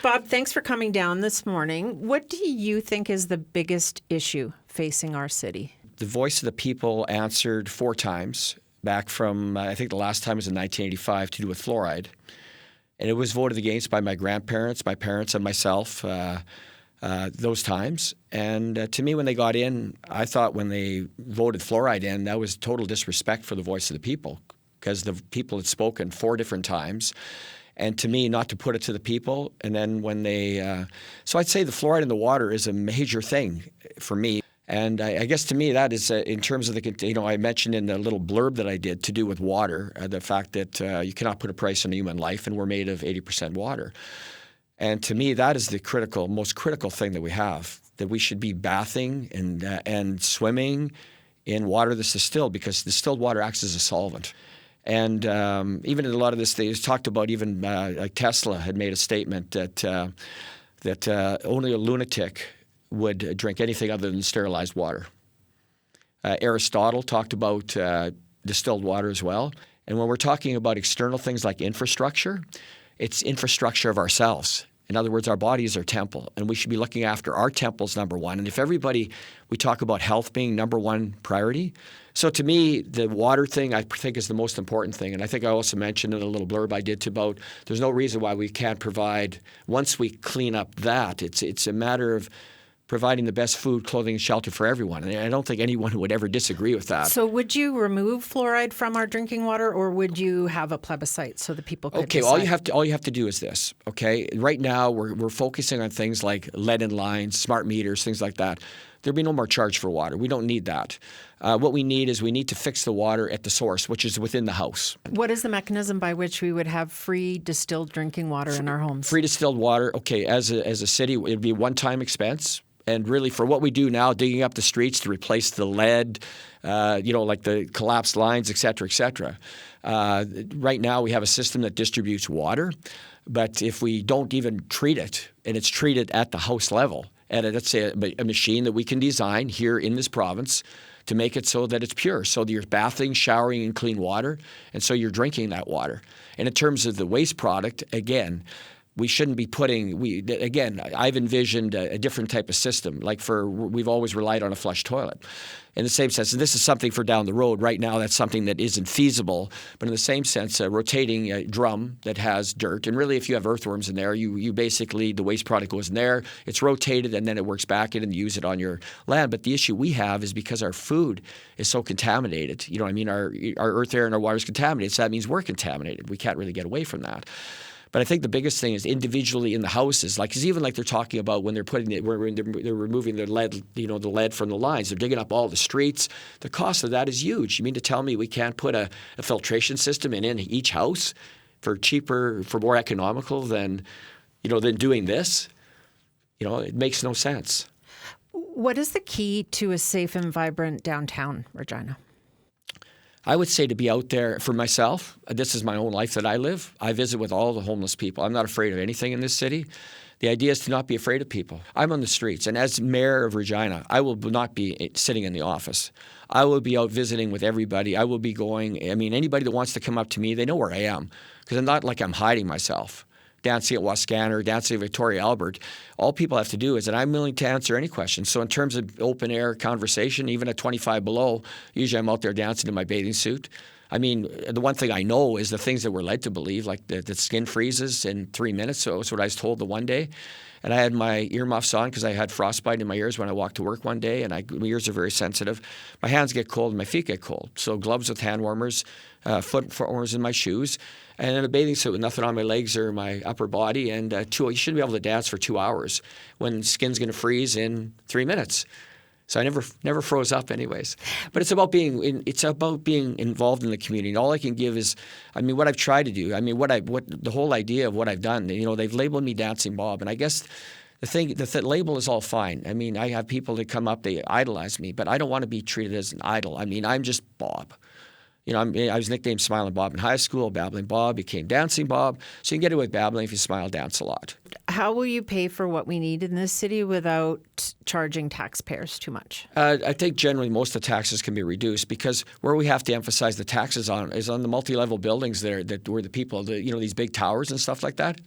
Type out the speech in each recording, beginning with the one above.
Bob, thanks for coming down this morning. What do you think is the biggest issue facing our city? The voice of the people answered 4 times back from, I think the last time was in 1985 to do with fluoride. And it was voted against by my grandparents, my parents, and myself those times. And to me, when they got in, I thought when they voted fluoride in, that was total disrespect for the voice of the people, because the people had spoken 4 different times. And to me, not to put it to the people. And then when they so I'd say the fluoride in the water is a major thing for me. And I guess to me that is in terms of the, I mentioned in the little blurb that I did to do with water, the fact that you cannot put a price on a human life, and we're made of 80% water. And to me, that is the most critical thing that we have, that we should be bathing and swimming in water that's distilled, because distilled water acts as a solvent. And even in a lot of this, they talked about even like Tesla had made a statement that only a lunatic would drink anything other than sterilized water. Aristotle talked about distilled water as well. And when we're talking about external things like infrastructure, it's infrastructure of ourselves. In other words, our body is our temple, and we should be looking after our temples, number one. And if we talk about health being number one priority. So to me, the water thing I think is the most important thing. And I think I also mentioned in a little blurb I did about there's no reason why we can't provide, once we clean up that, it's a matter of providing the best food, clothing, and shelter for everyone. And I don't think anyone would ever disagree with that. So would you remove fluoride from our drinking water, or would you have a plebiscite so that people could decide? All you have to do is this, okay? Right now we're focusing on things like lead in lines, smart meters, things like that. There'll be no more charge for water. We don't need that. What we need to fix the water at the source, which is within the house. What is the mechanism by which we would have free distilled drinking water in our homes? Free distilled water, okay, as a city, it would be a one-time expense. And really, for what we do now, digging up the streets to replace the lead, like the collapsed lines, et cetera, et cetera. Right now, we have a system that distributes water. But if we don't even treat it, and it's treated at the house level, at let's say a machine that we can design here in this province to make it so that it's pure, so that you're bathing, showering in clean water, and so you're drinking that water. And in terms of the waste product, again, we shouldn't be I've envisioned a different type of system. We've always relied on a flush toilet. In the same sense, and this is something for down the road. Right now, that's something that isn't feasible. But in the same sense, a rotating drum that has dirt, and really if you have earthworms in there, you basically, the waste product goes in there, it's rotated, and then it works back in and you use it on your land. But the issue we have is because our food is so contaminated. You know what I mean? Our earth, air, and our water is contaminated, so that means we're contaminated. We can't really get away from that. But I think the biggest thing is individually in the houses, because even like they're talking about when they're they're removing the lead, the lead from the lines, they're digging up all the streets. The cost of that is huge. You mean to tell me we can't put a filtration system in each house for cheaper, for more economical than doing this? It makes no sense. What is the key to a safe and vibrant downtown, Regina? I would say to be out there for myself. This is my own life that I live. I visit with all the homeless people. I'm not afraid of anything in this city. The idea is to not be afraid of people. I'm on the streets, and as mayor of Regina, I will not be sitting in the office. I will be out visiting with everybody. I will be going. Anybody that wants to come up to me, they know where I am, because I'm not like I'm hiding myself. Dancing at Wascana, dancing at Victoria Albert, all people have to do is that I'm willing to answer any questions. So in terms of open air conversation, even at 25 below, usually I'm out there dancing in my bathing suit. The one thing I know is the things that we're led to believe, like the skin freezes in 3 minutes. So that's what I was told the one day. And I had my earmuffs on because I had frostbite in my ears when I walked to work one day, and my ears are very sensitive. My hands get cold and my feet get cold. So gloves with hand warmers, foot warmers in my shoes, and then a bathing suit with nothing on my legs or my upper body. And you shouldn't be able to dance for 2 hours when skin's going to freeze in 3 minutes. So I never froze up anyways. But it's about being involved in the community. And all I can give is, what I've tried to do. The whole idea of what I've done. They've labeled me Dancing Bob, and I guess the label is all fine. I have people that come up, they idolize me, but I don't want to be treated as an idol. I'm just Bob. I was nicknamed Smiling Bob in high school. Babbling Bob became Dancing Bob. So you can get away with babbling if you smile, dance a lot. How will you pay for what we need in this city without charging taxpayers too much? I think generally most of the taxes can be reduced because where we have to emphasize the taxes on is on the multi-level buildings there that where the people, these big towers and stuff like that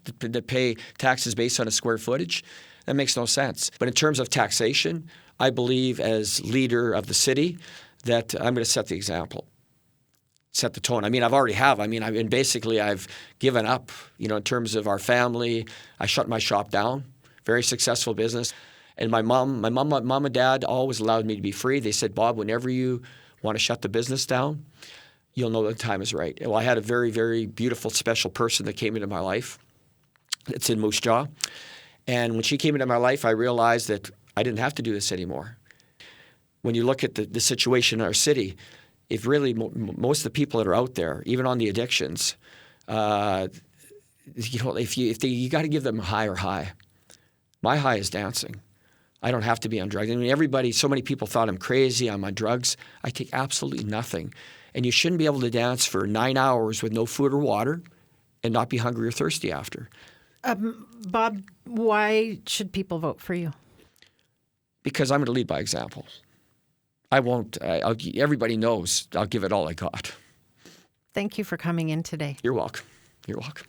pay taxes based on a square footage. That makes no sense. But in terms of taxation, I believe as leader of the city that I'm going to set the example. Set the tone. I mean, I've already have. I mean, I've given up, in terms of our family. I shut my shop down. Very successful business. And my mom and dad always allowed me to be free. They said, Bob, whenever you want to shut the business down, you'll know the time is right. Well, I had a very, very beautiful, special person that came into my life. It's in Moose Jaw. And when she came into my life, I realized that I didn't have to do this anymore. When you look at the situation in our city, if really most of the people that are out there, even on the addictions, you got to give them a higher high. My high is dancing. I don't have to be on drugs. I mean, so many people thought I'm crazy, I'm on drugs. I take absolutely nothing. And you shouldn't be able to dance for 9 hours with no food or water and not be hungry or thirsty after. Bob, why should people vote for you? Because I'm going to lead by example. I won't. Everybody knows I'll give it all I got. Thank you for coming in today. You're welcome. You're welcome.